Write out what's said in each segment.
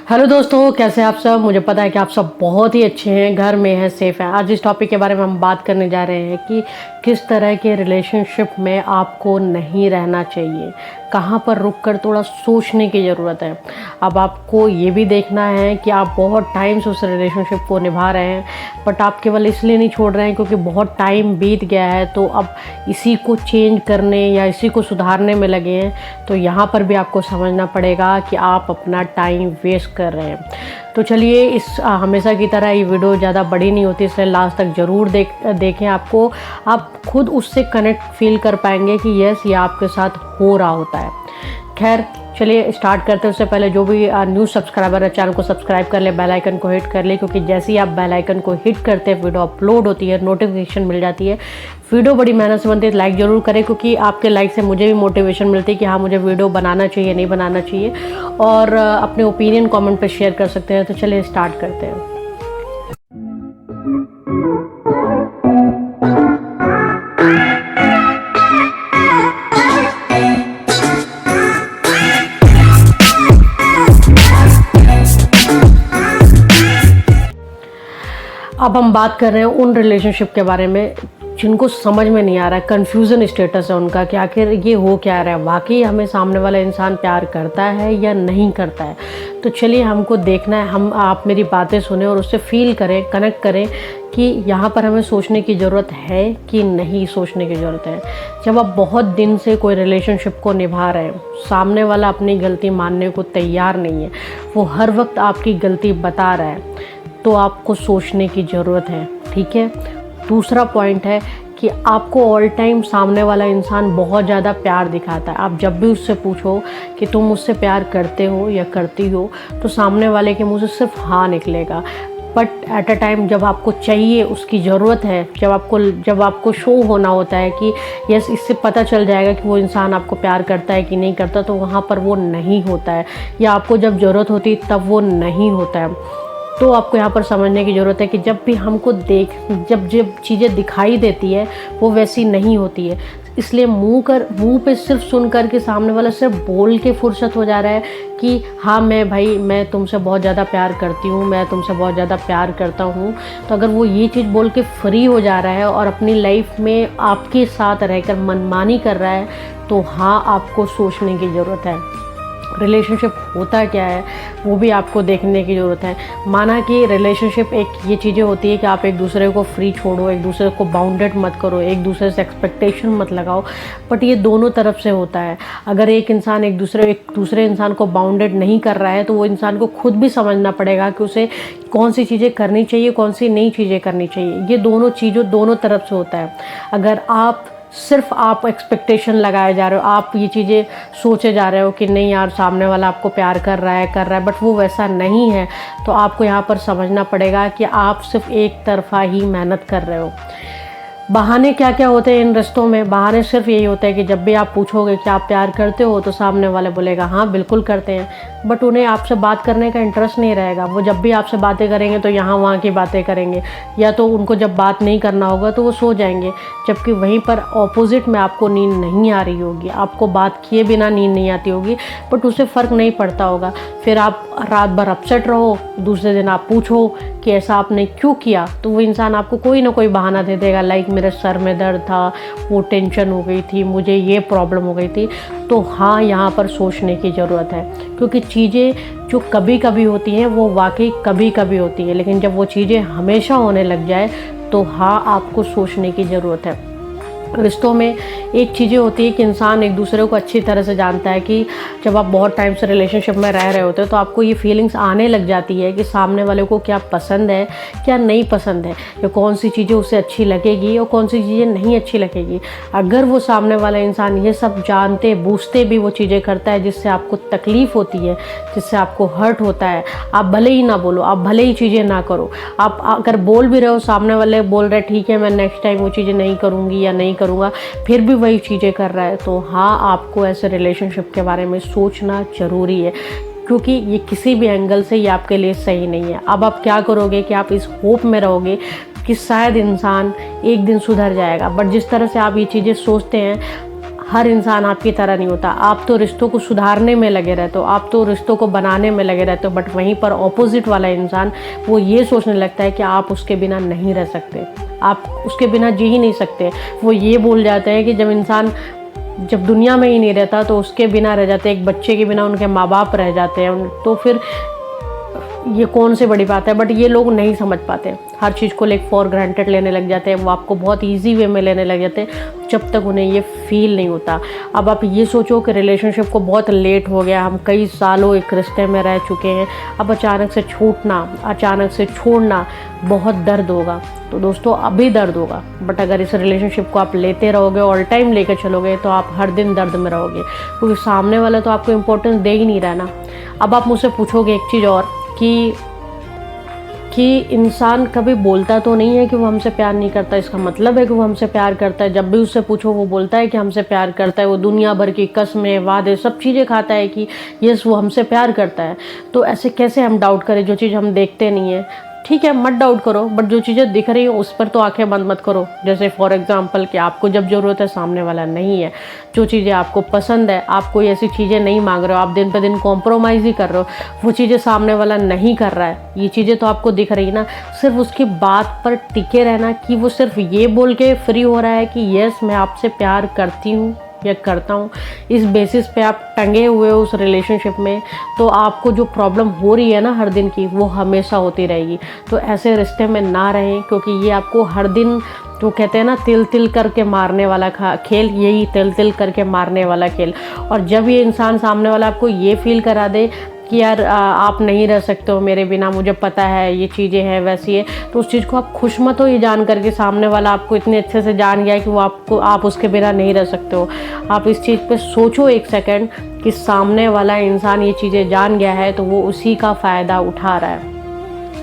Hello दोस्तों, कैसे हैं आप सब। मुझे पता है कि आप सब बहुत ही अच्छे हैं, घर में हैं, सेफ हैं। आज इस टॉपिक के बारे में हम बात करने जा रहे हैं कि किस तरह के रिलेशनशिप में आपको नहीं रहना चाहिए, कहाँ पर रुककर थोड़ा सोचने की ज़रूरत है। अब आपको ये भी देखना है कि आप बहुत टाइम से उस रिलेशनशिप को निभा रहे हैं, बट आप केवल इसलिए नहीं छोड़ रहे हैं क्योंकि बहुत टाइम बीत गया है, तो अब इसी को चेंज करने या इसी को सुधारने में लगे हैं। तो यहाँ पर भी आपको समझना पड़ेगा कि आप अपना टाइम वेस्ट कर रहे हैं। तो चलिए, इस हमेशा की तरह ये वीडियो ज़्यादा बड़ी नहीं होती, इसलिए लास्ट तक ज़रूर देखें। आप खुद उससे कनेक्ट फील कर पाएंगे कि यस, ये आपके साथ हो रहा होता है। खैर, चलिए स्टार्ट करते हैं। उससे पहले जो भी न्यू सब्सक्राइबर है, चैनल को सब्सक्राइब कर ले, बेल आइकन को हिट कर ले, क्योंकि जैसे ही आप बेल आइकन को हिट करते हैं वीडियो अपलोड होती है, नोटिफिकेशन मिल जाती है। वीडियो बड़ी मेहनत से बनती है, लाइक ज़रूर करें, क्योंकि आपके लाइक से मुझे भी मोटिवेशन मिलती है कि हाँ, मुझे वीडियो बनाना चाहिए, नहीं बनाना चाहिए। और अपने ओपिनियन कमेंट पर शेयर कर सकते हैं। तो चलिए स्टार्ट करते हैं। अब हम बात कर रहे हैं उन रिलेशनशिप के बारे में जिनको समझ में नहीं आ रहा है, कन्फ्यूज़न स्टेटस है उनका कि आखिर ये हो क्या रहा है, वाकई हमें सामने वाला इंसान प्यार करता है या नहीं करता है। तो चलिए, हमको देखना है, आप मेरी बातें सुने और उससे फील करें, कनेक्ट करें कि यहाँ पर हमें सोचने की ज़रूरत है कि नहीं सोचने की ज़रूरत है। जब आप बहुत दिन से कोई रिलेशनशिप को निभा रहे हैं, सामने वाला अपनी गलती मानने को तैयार नहीं है, वो हर वक्त आपकी गलती बता रहा है, तो आपको सोचने की ज़रूरत है। ठीक है। दूसरा पॉइंट है कि आपको ऑल टाइम सामने वाला इंसान बहुत ज़्यादा प्यार दिखाता है। आप जब भी उससे पूछो कि तुम मुझसे प्यार करते हो या करती हो, तो सामने वाले के मुंह से सिर्फ हाँ निकलेगा। बट एट अ टाइम जब आपको चाहिए, उसकी ज़रूरत है, जब आपको शो होना होता है कि यस, इससे पता चल जाएगा कि वो इंसान आपको प्यार करता है कि नहीं करता, तो वहाँ पर वो नहीं होता है। या आपको जब ज़रूरत होती तब वो नहीं होता है। तो आपको यहाँ पर समझने की ज़रूरत है कि जब भी हमको जब चीज़ें दिखाई देती है, वो वैसी नहीं होती है। इसलिए मुंह पे सिर्फ सुन कर के सामने वाला सिर्फ बोल के फुर्सत हो जा रहा है कि हाँ, मैं तुमसे बहुत ज़्यादा प्यार करती हूँ, मैं तुमसे बहुत ज़्यादा प्यार करता हूँ। तो अगर वो ये चीज़ बोल के फ्री हो जा रहा है और अपनी लाइफ में आपके साथ रहकर मनमानी कर रहा है, तो हाँ, आपको सोचने की ज़रूरत है। रिलेशनशिप होता क्या है वो भी आपको देखने की ज़रूरत है। माना कि रिलेशनशिप एक ये चीज़ें होती है कि आप एक दूसरे को फ्री छोड़ो, एक दूसरे को बाउंडेड मत करो, एक दूसरे से एक्सपेक्टेशन मत लगाओ, बट ये दोनों तरफ से होता है। अगर एक इंसान एक दूसरे इंसान को बाउंडेड नहीं कर रहा है, तो वो इंसान को खुद भी समझना पड़ेगा कि उसे कौन सी चीज़ें करनी चाहिए, कौन सी नई चीज़ें करनी चाहिए। ये दोनों तरफ से होता है। अगर सिर्फ आप एक्सपेक्टेशन लगाए जा रहे हो, आप ये चीज़ें सोचे जा रहे हो कि नहीं यार, सामने वाला आपको प्यार कर रहा है, बट वो वैसा नहीं है, तो आपको यहाँ पर समझना पड़ेगा कि आप सिर्फ एक तरफा ही मेहनत कर रहे हो। बहाने क्या क्या होते हैं इन रिश्तों में? बहाने सिर्फ यही होता है कि जब भी आप पूछोगे कि आप प्यार करते हो, तो सामने वाले बोलेगा हाँ बिल्कुल करते हैं, बट उन्हें आपसे बात करने का इंटरेस्ट नहीं रहेगा। वो जब भी आपसे बातें करेंगे तो यहाँ वहाँ की बातें करेंगे, या तो उनको जब बात नहीं करना होगा तो वो सो जाएंगे। जबकि वहीं पर ऑपोजिट में आपको नींद नहीं आ रही होगी, आपको बात किए बिना नींद नहीं आती होगी, बट उसे फ़र्क नहीं पड़ता होगा। फिर आप रात भर अपसेट रहो, दूसरे दिन आप पूछो कि ऐसा आपने क्यों किया, तो वो इंसान आपको कोई ना कोई बहाना दे देगा, लाइक मेरे सर में दर्द था, वो टेंशन हो गई थी, मुझे ये प्रॉब्लम हो गई थी। तो हाँ, यहाँ पर सोचने की ज़रूरत है, क्योंकि चीज़ें जो कभी कभी होती हैं वो वाकई कभी कभी होती है, लेकिन जब वो चीज़ें हमेशा होने लग जाए, तो हाँ, आपको सोचने की ज़रूरत है। रिश्तों में एक चीज़ें होती है कि इंसान एक दूसरे को अच्छी तरह से जानता है कि जब आप बहुत टाइम से रिलेशनशिप में रह रहे होते हो, तो आपको ये फीलिंग्स आने लग जाती है कि सामने वाले को क्या पसंद है, क्या नहीं पसंद है, या कौन सी चीज़ें उसे अच्छी लगेगी और कौन सी चीज़ें नहीं अच्छी लगेगी। अगर वो सामने वाला इंसान ये सब जानते बूझते भी वो चीज़ें करता है जिससे आपको तकलीफ़ होती है, जिससे आपको हर्ट होता है, आप भले ही ना बोलो, आप भले ही चीज़ें ना करो, आप अगर बोल भी रहे हो, सामने वाले बोल रहे ठीक है मैं नेक्स्ट टाइम वो चीज़ें नहीं करूँगी या नहीं करूँगा, फिर भी वही चीज़ें कर रहा है, तो हाँ, आपको ऐसे रिलेशनशिप के बारे में सोचना ज़रूरी है, क्योंकि ये किसी भी एंगल से ये आपके लिए सही नहीं है। अब आप क्या करोगे कि आप इस होप में रहोगे कि शायद इंसान एक दिन सुधर जाएगा, बट जिस तरह से आप ये चीज़ें सोचते हैं, हर इंसान आपकी तरह नहीं होता। आप तो रिश्तों को सुधारने में लगे रहते हो, आप तो रिश्तों को बनाने में लगे रहते हो, बट वहीं पर ऑपोजिट वाला इंसान वो ये सोचने लगता है कि आप उसके बिना नहीं रह सकते, आप उसके बिना जी ही नहीं सकते। वो ये बोल जाते हैं कि जब इंसान जब दुनिया में ही नहीं रहता तो उसके बिना रह जाते, एक बच्चे के बिना उनके माँ बाप रह जाते हैं, तो फिर ये कौन सी बड़ी बात है। बट ये लोग नहीं समझ पाते, हर चीज़ को लेकर फॉर ग्रांटेड लेने लग जाते हैं, वो आपको बहुत इजी वे में लेने लग जाते हैं जब तक उन्हें ये फील नहीं होता। अब आप ये सोचो कि रिलेशनशिप को बहुत लेट हो गया, हम कई सालों एक रिश्ते में रह चुके हैं, अब अचानक से छूटना, अचानक से छोड़ना बहुत दर्द होगा। तो दोस्तों अभी दर्द होगा, बट अगर इस रिलेशनशिप को आप लेते रहोगे, ऑल टाइम लेकर चलोगे, तो आप हर दिन दर्द में रहोगे, क्योंकि सामने वाला तो आपको इम्पोर्टेंस दे ही नहीं रहा ना। अब आप मुझसे पूछोगे एक चीज़ और कि इंसान कभी बोलता तो नहीं है कि वो हमसे प्यार नहीं करता, इसका मतलब है कि वो हमसे प्यार करता है। जब भी उससे पूछो वो बोलता है कि हमसे प्यार करता है, वो दुनिया भर की कसमें वादे सब चीज़ें खाता है कि यस वो हमसे प्यार करता है। तो ऐसे कैसे हम डाउट करें जो चीज़ हम देखते नहीं है। ठीक है मत डाउट करो, बट जो चीज़ें दिख रही हैं उस पर तो आंखें बंद मत करो। जैसे फॉर एग्जांपल कि आपको जब ज़रूरत है सामने वाला नहीं है, जो चीज़ें आपको पसंद है, आप कोई ऐसी चीज़ें नहीं मांग रहे हो, आप दिन पे दिन कॉम्प्रोमाइज़ ही कर रहे हो, वो चीज़ें सामने वाला नहीं कर रहा है, ये चीज़ें तो आपको दिख रही ना। सिर्फ उसकी बात पर टिके रहना कि वो सिर्फ ये बोल के फ्री हो रहा है कि यस मैं आपसे प्यार करती हूँ या करता हूँ, इस बेसिस पे आप टंगे हुए हो उस रिलेशनशिप में, तो आपको जो प्रॉब्लम हो रही है ना हर दिन की, वो हमेशा होती रहेगी। तो ऐसे रिश्ते में ना रहें, क्योंकि ये आपको हर दिन जो कहते हैं ना तिल तिल करके मारने वाला खेल, यही तिल तिल करके मारने वाला खेल। और जब ये इंसान सामने वाला आपको ये फील करा दे कि यार आप नहीं रह सकते हो मेरे बिना, मुझे पता है ये चीज़ें हैं वैसी है, तो उस चीज़ को आप खुश मत हो ये जान करके सामने वाला आपको इतने अच्छे से जान गया है कि वो आप उसके बिना नहीं रह सकते हो। आप इस चीज़ पे सोचो एक सेकंड कि सामने वाला इंसान ये चीज़ें जान गया है तो वो उसी का फ़ायदा उठा रहा है।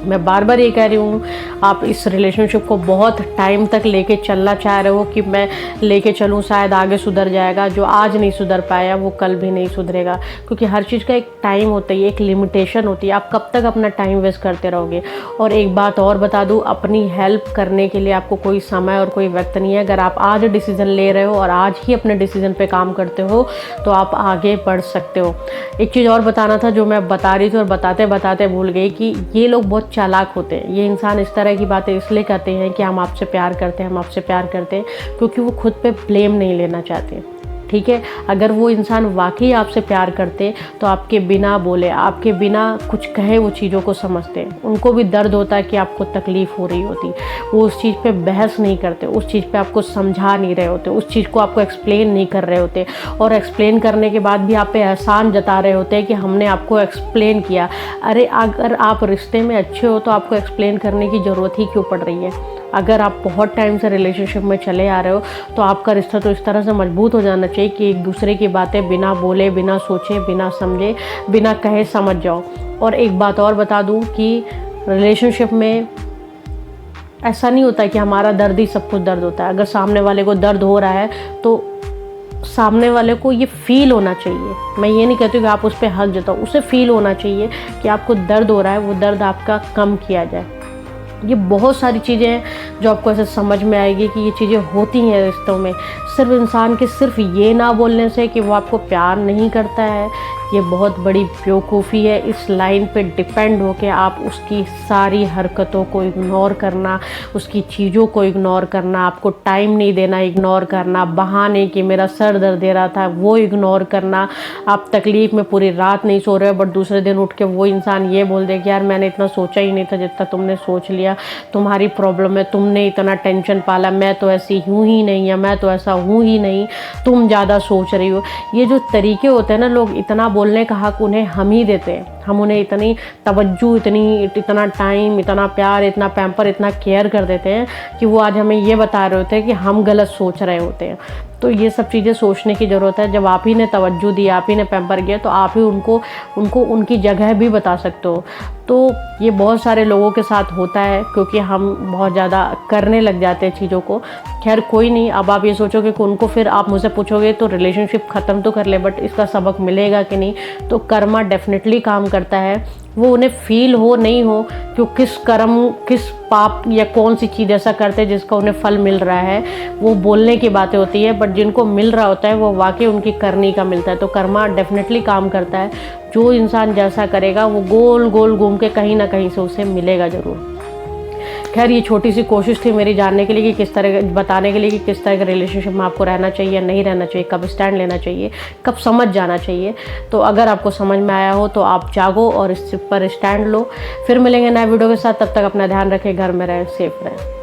मैं बार बार ये कह रही हूँ, आप इस रिलेशनशिप को बहुत टाइम तक लेके चलना चाह रहे हो कि मैं लेके चलूँ शायद आगे सुधर जाएगा। जो आज नहीं सुधर पाया वो कल भी नहीं सुधरेगा, क्योंकि हर चीज़ का एक टाइम होता है, एक लिमिटेशन होती है। आप कब तक अपना टाइम वेस्ट करते रहोगे। और एक बात और बता दूँ, अपनी हेल्प करने के लिए आपको कोई समय और कोई वक्त नहीं है। अगर आप आज डिसीज़न ले रहे हो और आज ही अपने डिसीज़न पे काम करते हो तो आप आगे बढ़ सकते हो। एक चीज़ और बताना था जो मैं बता रही थी और बताते बताते भूल गई, कि ये लोग बहुत चालाक होते हैं। ये इंसान इस तरह की बातें इसलिए कहते हैं कि हम आपसे प्यार करते हैं, हम आपसे प्यार करते हैं, क्योंकि वो खुद पे ब्लेम नहीं लेना चाहते। ठीक है, अगर वो इंसान वाकई आपसे प्यार करते तो आपके बिना बोले, आपके बिना कुछ कहे वो चीज़ों को समझते। उनको भी दर्द होता है कि आपको तकलीफ़ हो रही होती, वो उस चीज़ पे बहस नहीं करते, उस चीज़ पे आपको समझा नहीं रहे होते, उस चीज़ को आपको एक्सप्लेन नहीं कर रहे होते। और एक्सप्लेन करने के बाद भी आप पे एहसान जता रहे होते हैं कि हमने आपको एक्सप्लेन किया। अरे अगर आप रिश्ते में अच्छे हो तो आपको एक्सप्लेन करने की ज़रूरत ही क्यों पड़ रही है। अगर आप बहुत टाइम से रिलेशनशिप में चले आ रहे हो तो आपका रिश्ता तो इस तरह से मजबूत हो जाना चाहिए कि एक दूसरे की बातें बिना बोले, बिना सोचे, बिना समझे, बिना कहे समझ जाओ। और एक बात और बता दूं कि रिलेशनशिप में ऐसा नहीं होता कि हमारा दर्द ही सब कुछ दर्द होता है। अगर सामने वाले को दर्द हो रहा है तो सामने वाले को ये फील होना चाहिए। मैं ये नहीं कहती कि आप उस पर हक जताओ, उसे फील होना चाहिए कि आपको दर्द हो रहा है, वो दर्द आपका कम किया जाए। ये बहुत सारी चीज़ें हैं जो आपको ऐसे समझ में आएगी कि ये चीज़ें होती हैं रिश्तों में। सिर्फ इंसान के सिर्फ ये ना बोलने से कि वो आपको प्यार नहीं करता है, ये बहुत बड़ी बेवकूफ़ी है। इस लाइन पे डिपेंड होके आप उसकी सारी हरकतों को इग्नोर करना, उसकी चीज़ों को इग्नोर करना, आपको टाइम नहीं देना इग्नोर करना, बहाने कि मेरा सर दर्द दे रहा था वो इग्नोर करना। आप तकलीफ़ में पूरी रात नहीं सो रहे हो, बट दूसरे दिन उठ के वो इंसान ये बोल दे कि यार मैंने इतना सोचा ही नहीं था जितना तुमने सोच लिया, तुम्हारी प्रॉब्लम है, तुमने इतना टेंशन पाला, मैं तो ऐसी हूँ ही नहीं, या मैं तो ऐसा हूँ ही नहीं, तुम ज़्यादा सोच रही हो। ये जो तरीके होते हैं ना, लोग इतना बोलने का हक उन्हें हम ही देते हैं। हम उन्हें इतनी तवज्जो, इतना टाइम, इतना प्यार, इतना पैम्पर, इतना केयर कर देते हैं कि वो आज हमें ये बता रहे होते हैं कि हम गलत सोच रहे होते हैं। तो ये सब चीज़ें सोचने की ज़रूरत है। जब आप ही ने तवज्जो दी, आप ही ने पैम्पर किया, तो आप ही उनको उनकी जगह भी बता सकते हो। तो ये बहुत सारे लोगों के साथ होता है क्योंकि हम बहुत ज़्यादा करने लग जाते हैं चीज़ों को। खैर कोई नहीं, अब आप ये सोचोगे कि उनको, फिर आप मुझसे पूछोगे तो रिलेशनशिप ख़त्म तो कर ले, बट इसका सबक मिलेगा कि नहीं। तो कर्मा डेफिनेटली काम करता है। वो उन्हें फील हो नहीं हो कि वो किस कर्म, किस पाप या कौन सी चीज़ ऐसा करते हैं जिसका उन्हें फल मिल रहा है, वो बोलने की बातें होती है, बट जिनको मिल रहा होता है वो वाकई उनकी करनी का मिलता है। तो कर्मा डेफिनेटली काम करता है, जो इंसान जैसा करेगा वो गोल गोल घूम के कहीं ना कहीं से उसे मिलेगा ज़रूर। खैर, ये छोटी सी कोशिश थी मेरी जानने के लिए कि किस तरह, बताने के लिए कि किस तरह के रिलेशनशिप में आपको रहना चाहिए या नहीं रहना चाहिए, कब स्टैंड लेना चाहिए, कब समझ जाना चाहिए। तो अगर आपको समझ में आया हो तो आप जागो और इस पर स्टैंड लो। फिर मिलेंगे नए वीडियो के साथ, तब तक अपना ध्यान रखें, घर में रहें, सेफ रहें।